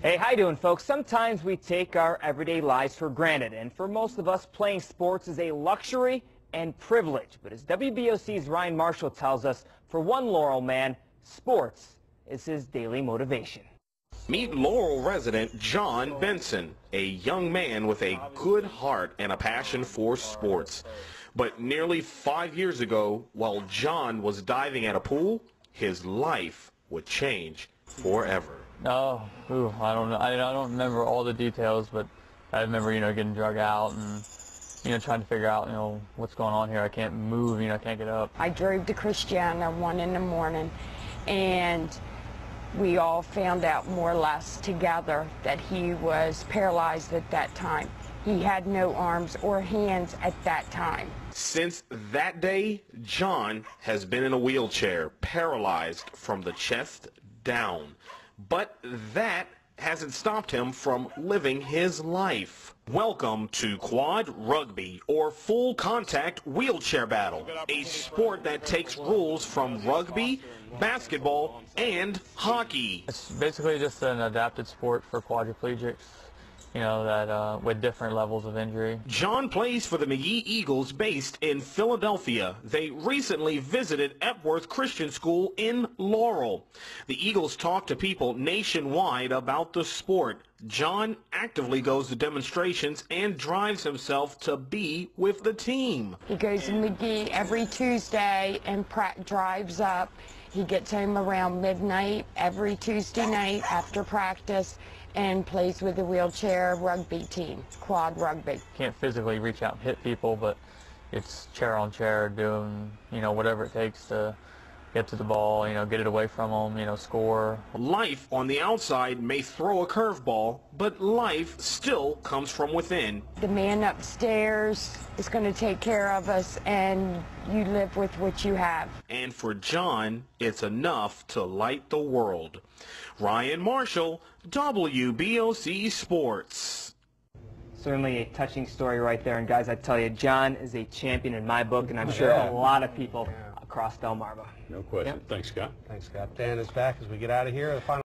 Hey, how you doing, folks? Sometimes we take our everyday lives for granted, and for most of us, playing sports is a luxury and privilege. But as WBOC's Ryan Marshall tells us, for one Laurel man, sports is his daily motivation. Meet Laurel resident John Benson, a young man with a good heart and a passion for sports. But nearly 5 years ago, while John was diving at a pool, his life would change forever. I don't know. I don't remember all the details, but I remember, getting drug out and, trying to figure out, what's going on here. I can't move, I can't get up. I drove to Christiana 1 in the morning, and we all found out more or less together that he was paralyzed at that time. He had no arms or hands at that time. Since that day, John has been in a wheelchair, paralyzed from the chest down. But that hasn't stopped him from living his life. Welcome to Quad Rugby, or Full Contact Wheelchair Battle, a sport that takes rules from rugby, basketball, and hockey. It's basically just an adapted sport for quadriplegics, that with different levels of injury. John plays for the McGee Eagles based in Philadelphia. They recently visited Epworth Christian School in Laurel. The Eagles talk to people nationwide about the sport. John actively goes to demonstrations and drives himself to be with the team. He goes to McGee every Tuesday and drives up. He gets home around midnight every Tuesday night after practice and plays with the wheelchair rugby team, Quad Rugby. Can't physically reach out and hit people, but it's chair on chair, doing, whatever it takes to get to the ball, get it away from them, score. Life on the outside may throw a curveball, but life still comes from within. The man upstairs is going to take care of us, and you live with what you have. And for John, it's enough to light the world. Ryan Marshall, WBOC Sports. Certainly a touching story right there. And guys, I tell you, John is a champion in my book, and I'm sure a lot of people across Delmarva. No question. Yep. Thanks, Scott. Thanks, Scott. Dan is back as we get out of here. The final